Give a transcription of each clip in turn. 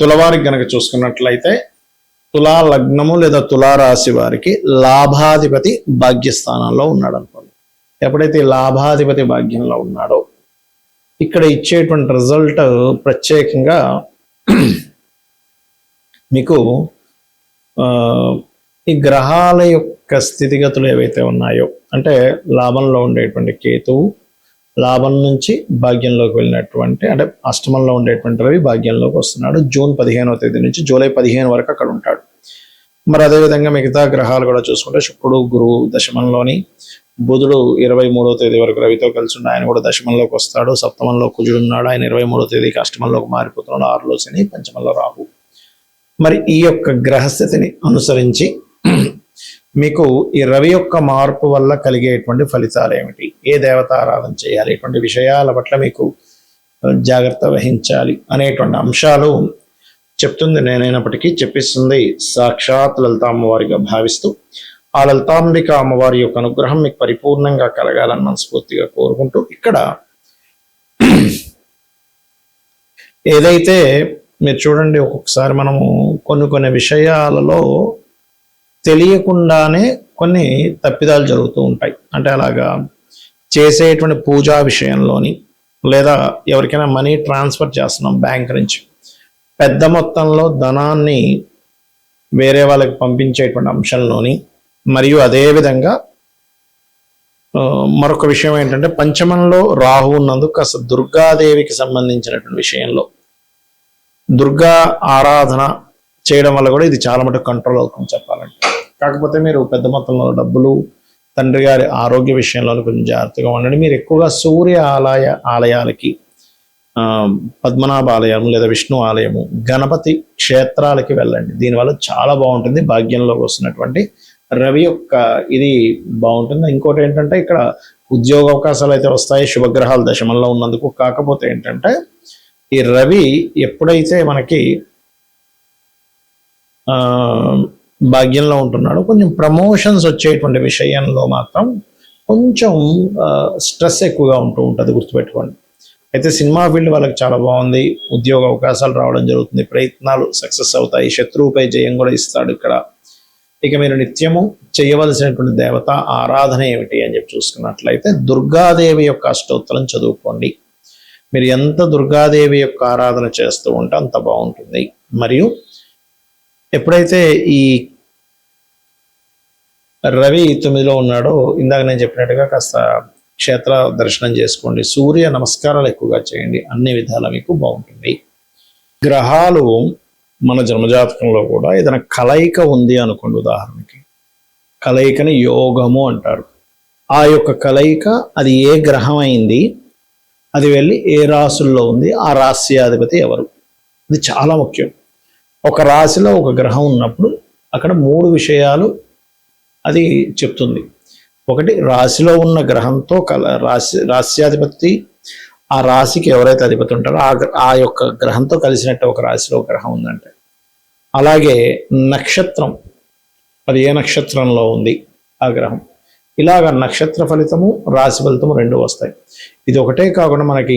తులవారికి గనక చూసుకున్నట్లయితే తులా లగ్నము లేదా తులా రాశి వారికి లాభాధిపతి భాగ్యస్థానంలో ఉన్నాడు అనుకోండి. ఎప్పుడైతే లాభాధిపతి భాగ్యంలో ఉన్నాడో ఇక్కడ ఇచ్చేటువంటి రిజల్ట్ ప్రత్యేకంగా మీకు ఈ గ్రహాల యొక్క స్థితిగతులు ఏవైతే ఉన్నాయో, అంటే లాభంలో ఉండేటువంటి కేతువు లాభం నుంచి భాగ్యంలోకి వెళ్ళినటువంటి, అంటే అష్టమంలో ఉండేటువంటి రవి భాగ్యంలోకి వస్తున్నాడు. జూన్ 15వ తేదీ నుంచి జూలై 15 వరకు అక్కడ ఉంటాడు. మరి అదేవిధంగా మిగతా గ్రహాలు కూడా చూసుకుంటే శుక్రుడు గురువు దశమంలోని, బుధుడు 23వ తేదీ వరకు రవితో కలిసి ఉన్న ఆయన కూడా దశమంలోకి వస్తాడు. సప్తమంలో కుజుడు ఉన్నాడు, ఆయన 23వ తేదీకి అష్టమంలోకి మారిపోతున్నాడు. 6లో శని, పంచమంలో రాహు. మరి ఈ యొక్క గ్రహస్థితిని అనుసరించి మీకు ఈ రవి యొక్క మార్పు వల్ల కలిగేటువంటి ఫలితాలు ఏమిటి, ఏ దేవత ఆరాధన చేయాలి, ఇటువంటి విషయాల పట్ల మీకు జాగ్రత్త వహించాలి అనేటువంటి అంశాలు చెప్తుంది నేనైనప్పటికీ చెప్పిస్తుంది సాక్షాత్ లలిత అమ్మవారిగా భావిస్తూ, ఆ లలితాంబిక అమ్మవారి యొక్క అనుగ్రహం మీకు పరిపూర్ణంగా కలగాలని మనస్ఫూర్తిగా కోరుకుంటూ, ఇక్కడ ఏదైతే మీరు చూడండి, ఒక్కొక్కసారి మనము కొన్ని విషయాలలో తెలియకుండానే కొన్ని తప్పిదాలు జరుగుతూ ఉంటాయి. అంటే అలాగా చేసేటువంటి పూజా విషయంలోని, లేదా ఎవరికైనా మనీ ట్రాన్స్ఫర్ చేస్తున్నాం బ్యాంక్ నుంచి, పెద్ద మొత్తంలో ధనాన్ని వేరే వాళ్ళకి పంపించేటువంటి అంశంలోని, మరియు అదేవిధంగా మరొక విషయం ఏంటంటే పంచమంలో రాహు ఉన్నందుకు కాస్త దుర్గాదేవికి సంబంధించినటువంటి విషయంలో దుర్గా ఆరాధన చేయడం వల్ల కూడా ఇది చాలా మటుకు కంట్రోల్ అవుతుంది చెప్పాలంటే. కాకపోతే మీరు పెద్ద మొత్తంలో డబ్బులు, తండ్రి గారి ఆరోగ్య విషయంలో కొంచెం జాగ్రత్తగా ఉండండి. మీరు ఎక్కువగా సూర్య ఆలయాలకి, పద్మనాభ ఆలయం లేదా విష్ణు ఆలయము, గణపతి క్షేత్రాలకి వెళ్ళండి. దీనివల్ల చాలా బాగుంటుంది. భాగ్యంలోకి వస్తున్నటువంటి రవి యొక్క ఇది బాగుంటుంది. ఇంకోటి ఏంటంటే ఇక్కడ ఉద్యోగ అవకాశాలు అయితే వస్తాయి శుభగ్రహాలు దశమంలో ఉన్నందుకు. కాకపోతే ఏంటంటే ఈ రవి ఎప్పుడైతే మనకి భాగ్యంలో ఉంటున్నాడో కొంచెం ప్రమోషన్స్ వచ్చేటువంటి విషయంలో మాత్రం కొంచెం స్ట్రెస్ ఎక్కువగా ఉంటూ ఉంటుంది, గుర్తుపెట్టుకోండి. అయితే సినిమా ఫీల్డ్ వాళ్ళకి చాలా బాగుంది, ఉద్యోగ అవకాశాలు రావడం జరుగుతుంది, ప్రయత్నాలు సక్సెస్ అవుతాయి, శత్రువుపై జయం కూడా ఇస్తాడు ఇక్కడ. ఇక మీరు నిత్యము చేయవలసినటువంటి దేవత ఆరాధన ఏమిటి అని చెప్పి చూసుకున్నట్లయితే దుర్గాదేవి యొక్క అష్టోత్తరం చదువుకోండి. మీరు ఎంత దుర్గాదేవి యొక్క ఆరాధన చేస్తూ ఉంటే అంత బాగుంటుంది. మరియు ఎప్పుడైతే ఈ రవి 9లో ఉన్నాడో, ఇందాక నేను చెప్పినట్టుగా కాస్త క్షేత్ర దర్శనం చేసుకోండి, సూర్య నమస్కారాలు ఎక్కువగా చేయండి, అన్ని విధాలా మీకు బాగుంటుంది. గ్రహాలు మన జన్మజాతకంలో కూడా ఏదైనా కలయిక ఉంది అనుకోండి, ఉదాహరణకి కలయికని యోగము అంటారు. ఆ యొక్క కలయిక అది ఏ గ్రహం అయింది, అది వెళ్ళి ఏ రాశుల్లో ఉంది, ఆ రాశ్యాధిపతి ఎవరు, ఇది చాలా ముఖ్యం. ఒక రాశిలో ఒక గ్రహం ఉన్నప్పుడు అక్కడ 3 విషయాలు అది చెప్తుంది. ఒకటి, రాశిలో ఉన్న గ్రహంతో రాశ్యాధిపతి, ఆ రాశికి ఎవరైతే అధిపతి ఉంటారో ఆ యొక్క గ్రహంతో కలిసినట్టు ఒక రాశిలో గ్రహం ఉందంటే. అలాగే నక్షత్రం, అది ఏ నక్షత్రంలో ఉంది ఆ గ్రహం, ఇలాగ నక్షత్ర ఫలితము రాశి ఫలితము 2 వస్తాయి. ఇది ఒకటే కాకుండా మనకి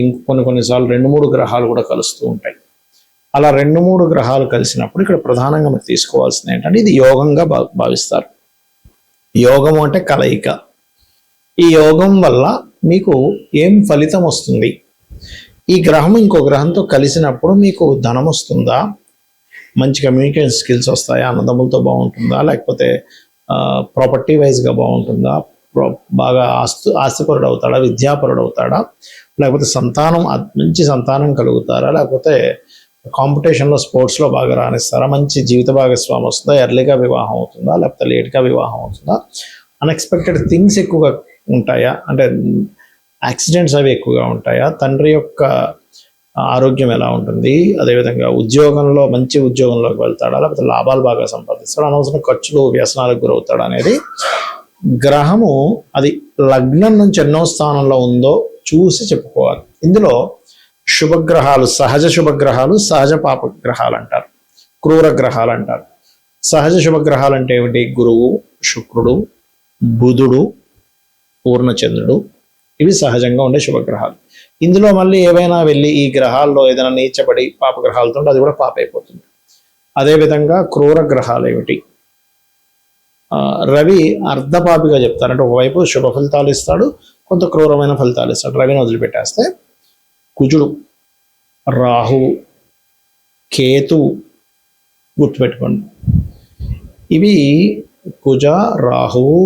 కొన్నిసార్లు 2-3 గ్రహాలు కూడా కలుస్తూ ఉంటాయి. అలా 2-3 గ్రహాలు కలిసినప్పుడు ఇక్కడ ప్రధానంగా మీరు తీసుకోవాల్సింది ఏంటంటే ఇది యోగంగా భావిస్తారు. యోగము అంటే కలయిక. ఈ యోగం వల్ల మీకు ఏం ఫలితం వస్తుంది, ఈ గ్రహం ఇంకో గ్రహంతో కలిసినప్పుడు మీకు ధనం వస్తుందా, మంచి కమ్యూనికేషన్ స్కిల్స్ వస్తాయా, అన్నదమ్ములతో బాగుంటుందా, లేకపోతే ప్రాపర్టీ వైజ్గా బాగుంటుందా, బాగా ఆస్తిపరుడు అవుతాడా, విద్యాపరుడు అవుతాడా, లేకపోతే మంచి సంతానం కలుగుతారా, లేకపోతే కాంపిటీషన్లో స్పోర్ట్స్లో బాగా రాణిస్తారా, మంచి జీవిత భాగస్వామి వస్తుందా, ఎర్లీగా వివాహం అవుతుందా, లేకపోతే లేట్గా వివాహం అవుతుందా, అన్ఎక్స్పెక్టెడ్ థింగ్స్ ఎక్కువగా ఉంటాయా, అంటే యాక్సిడెంట్స్ అవి ఎక్కువగా ఉంటాయా, తండ్రి యొక్క ఆరోగ్యం ఎలా ఉంటుంది, అదేవిధంగా ఉద్యోగంలో మంచి ఉద్యోగంలోకి వెళ్తాడా, లేకపోతే లాభాలు బాగా సంపాదిస్తాడు, అనవసరం ఖర్చులు వ్యసనాలకు గురవుతాడు అనేది గ్రహము అది లగ్నం నుంచి ఎన్నో స్థానంలో ఉందో చూసి చెప్పుకోవాలి. ఇందులో శుభగ్రహాలు, సహజ శుభగ్రహాలు, సహజ పాపగ్రహాలు అంటారు, క్రూర గ్రహాలు అంటారు. సహజ శుభగ్రహాలు అంటే ఏమిటి? గురువు, శుక్రుడు, బుధుడు, పూర్ణచంద్రుడు, ఇవి సహజంగా ఉండే శుభగ్రహాలు. ఇందులో మళ్ళీ ఏవైనా వెళ్ళి ఈ గ్రహాల్లో ఏదైనా నీచబడి పాపగ్రహాలతో ఉంటే అది కూడా పాప అయిపోతుంది. అదేవిధంగా క్రూర గ్రహాలు ఏమిటి? రవి అర్ధపాపిగా చెప్తారు, అంటే ఒకవైపు శుభ ఫలితాలు ఇస్తాడు, కొంత క్రూరమైన ఫలితాలు ఇస్తాడు. రవిని వదిలిపెట్టేస్తే కుజుడు, రాహు, కేతు గుర్తుపెట్టుకోండి. ఇవి కుజ, రాహువు,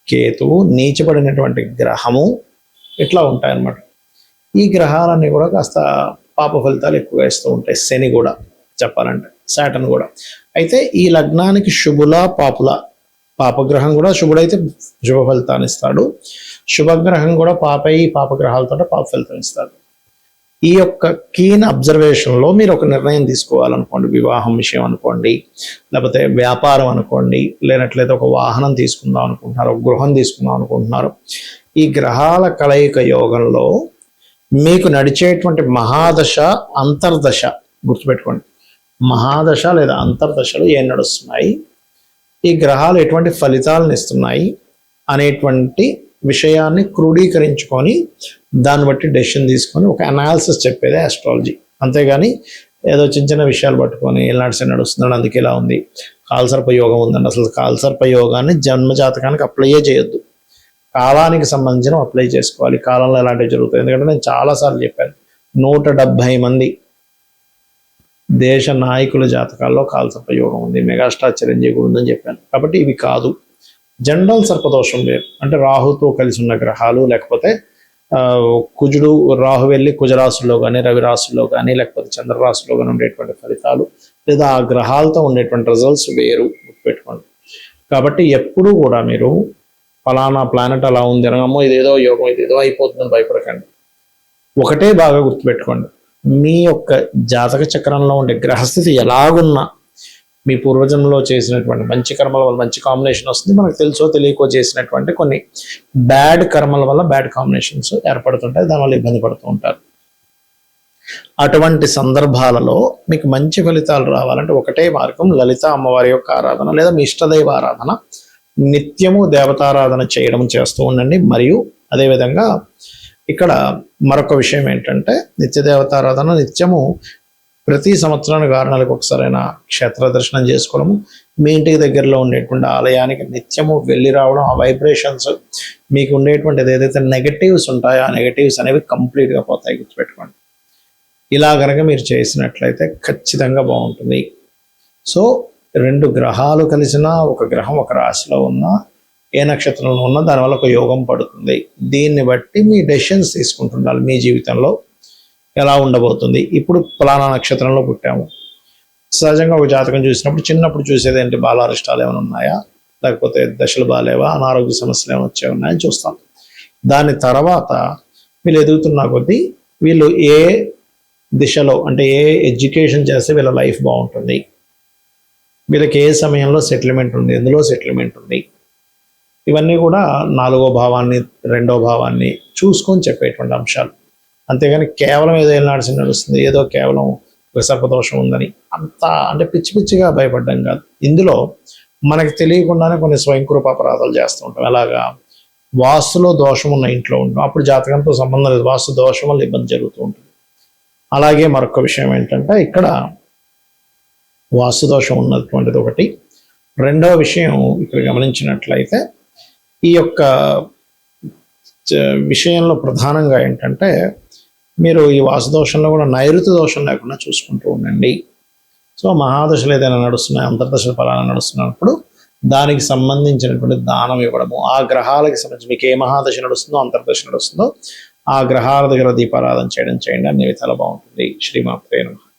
కేతువు నీచబడినటువంటి గ్రహము ఇట్లా ఉంటాయన్నమాట. ఈ గ్రహాలన్నీ కూడా కాస్త పాప ఫలితాలు ఎక్కువగా ఇస్తూ ఉంటాయి. శని కూడా చెప్పాలంటే, సాటర్న్ కూడా. అయితే ఈ లగ్నానికి శుభుల పాపుల, పాపగ్రహం కూడా శుభుడైతే శుభ ఫలితాన్ని ఇస్తాడు, శుభగ్రహం కూడా పాపగ్రహాలతో పాప ఫలితం ఇస్తాడు. ఈ యొక్క కీన్ అబ్జర్వేషన్లో మీరు ఒక నిర్ణయం తీసుకోవాలనుకోండి, వివాహం విషయం అనుకోండి, లేకపోతే వ్యాపారం అనుకోండి, లేనట్లయితే ఒక వాహనం తీసుకుందాం అనుకుంటున్నారు, ఒక గృహం తీసుకుందాం అనుకుంటున్నారు. ఈ గ్రహాల కలయిక యోగంలో మీకు నడిచేటువంటి మహాదశ, అంతర్దశ గుర్తుపెట్టుకోండి. మహాదశ లేదా అంతర్దశలు ఏం నడుస్తున్నాయి, ఈ గ్రహాలు ఎటువంటి ఫలితాలను ఇస్తున్నాయి అనేటువంటి విషయాన్ని క్రోడీకరించుకొని దాన్ని బట్టి డెసిషన్ తీసుకొని ఒక అనాలిసిస్ చెప్పేదే ఆస్ట్రాలజీ. అంతేగాని ఏదో చిన్న చిన్న విషయాలు పట్టుకొని ఏనాడు నడుస్తున్నాడు అందుకే ఇలా ఉంది, కాలసర్ప యోగం ఉందండి, అసలు కాలసర్ప యోగాన్ని జన్మజాతకానికి అప్లైయే చేయొద్దు. కాలానికి సంబంధించిన అప్లై చేసుకోవాలి. కాలంలో ఎలాంటివి జరుగుతాయి. ఎందుకంటే నేను చాలాసార్లు చెప్పాను, 170 మంది దేశ నాయకుల జాతకాల్లో కాలసర్ప యోగం ఉంది, మెగాస్టార్ చిరంజీవి కూడా ఉందని చెప్పాను. కాబట్టి ఇవి కాదు. జనరల్ సర్పదోషం వేరు, అంటే రాహుతో కలిసి ఉన్న గ్రహాలు, లేకపోతే కుజుడు రాహు వెళ్ళి కుజరాశుల్లో కానీ, రవి రాశుల్లో కానీ, లేకపోతే చంద్రరాశుల్లో కానీ ఉండేటువంటి ఫలితాలు, లేదా ఆ గ్రహాలతో ఉండేటువంటి రిజల్ట్స్ వేరు, గుర్తుపెట్టుకోండి. కాబట్టి ఎప్పుడూ కూడా మీరు ఫలానా ప్లానెట్ అలా ఉంది అనగమ్మో ఇదేదో యోగం, ఇదేదో అయిపోతుందని భయపడకండి. ఒకటే బాగా గుర్తుపెట్టుకోండి, మీ యొక్క జాతక చక్రంలో ఉండే గ్రహస్థితి ఎలాగున్నా మీ పూర్వజన్మలో చేసినటువంటి మంచి కర్మల వల్ల మంచి కాంబినేషన్ వస్తుంది. మనకు తెలుసో తెలియకో చేసినటువంటి కొన్ని బ్యాడ్ కర్మల వల్ల బ్యాడ్ కాంబినేషన్స్ ఏర్పడుతుంటాయి, దానివల్ల ఇబ్బంది పడుతూ ఉంటారు. అటువంటి సందర్భాలలో మీకు మంచి ఫలితాలు రావాలంటే ఒకటే మార్గం, లలిత అమ్మవారి యొక్క ఆరాధన లేదా మీ ఇష్టదైవ ఆరాధన, నిత్యము దేవతారాధన చేయడం చేస్తూ ఉండండి. మరియు అదేవిధంగా ఇక్కడ మరొక విషయం ఏంటంటే, నిత్య దేవతారాధన నిత్యము ప్రతి సంవత్సరానికి 6 నెలలకు ఒకసారైనా క్షేత్ర దర్శనం చేసుకోవడము, మీ ఇంటికి దగ్గరలో ఉండేటువంటి ఆలయానికి నిత్యము వెళ్ళి రావడం, ఆ వైబ్రేషన్స్ మీకు ఉండేటువంటి ఏదైతే నెగటివ్స్ ఉంటాయో ఆ నెగటివ్స్ అనేవి కంప్లీట్గా పోతాయి, గుర్తుపెట్టుకోండి. ఇలా కనుక మీరు చేసినట్లయితే ఖచ్చితంగా బాగుంటుంది. సో 2 గ్రహాలు కలిసినా, ఒక గ్రహం ఒక రాశిలో ఉన్నా, ఏ నక్షత్రంలో ఉన్నా దానివల్ల ఒక యోగం పడుతుంది. దీన్ని బట్టి మీ డెసిషన్స్ తీసుకుంటుండాలి. మీ జీవితంలో ఎలా ఉండబోతుంది, ఇప్పుడు ఫలానా నక్షత్రంలో పుట్టాము, సహజంగా ఒక జాతకం చూసినప్పుడు చిన్నప్పుడు చూసేది ఏంటి, బాలారిష్టాలు ఏమైనా ఉన్నాయా, లేకపోతే దశలు బాగాలేవా, అనారోగ్య సమస్యలు ఏమైనా వచ్చే ఉన్నాయని చూస్తాం. దాని తర్వాత వీళ్ళు ఎదుగుతున్న కొద్దీ వీళ్ళు ఏ దిశలో, అంటే ఏ ఎడ్యుకేషన్ చేస్తే వీళ్ళ లైఫ్ బాగుంటుంది, వీళ్ళకి ఏ సమయంలో సెటిల్మెంట్ ఉంది, ఎందులో సెటిల్మెంట్ ఉంది, ఇవన్నీ కూడా 4వ భావాన్ని 2వ భావాన్ని చూసుకొని చెప్పేటువంటి అంశాలు. అంతేగాని కేవలం ఏదో ఏనాడు నడుస్తుంది, ఏదో కేవలం ఒక సర్పదోషం ఉందని అంత అంటే పిచ్చి పిచ్చిగా భయపడ్డం కాదు. ఇందులో మనకి తెలియకుండానే కొన్ని స్వయంకృప అపరాధాలు చేస్తూ ఉంటాం. అలాగా వాస్తులో దోషం ఉన్న ఇంట్లో ఉంటాం, అప్పుడు జాతకంతో సంబంధం లేదు, వాస్తు దోషం వల్ల ఇబ్బంది జరుగుతూ ఉంటుంది. అలాగే మరొక విషయం ఏంటంటే, ఇక్కడ వాస్తు దోషం ఉన్నటువంటిది ఒకటి. 2వ విషయం ఇక్కడ గమనించినట్లయితే, ఈ యొక్క విషయంలో ప్రధానంగా ఏంటంటే, మీరు ఈ వాస్తుదోషంలో కూడా నైరుతి దోషం లేకుండా చూసుకుంటూ ఉండండి. సో మహాదశలు ఏదైనా నడుస్తున్నాయి, అంతర్దశలు ఫలానా నడుస్తున్నప్పుడు దానికి సంబంధించినటువంటి దానం ఇవ్వడము, ఆ గ్రహాలకి సంబంధించి మీకు ఏ మహాదశ నడుస్తుందో, అంతర్దశ నడుస్తుందో ఆ గ్రహాల దగ్గర దీపారాధన చేయడం చేయండి, అన్ని విధాలు బాగుంటుంది. శ్రీమాత్రే నమః.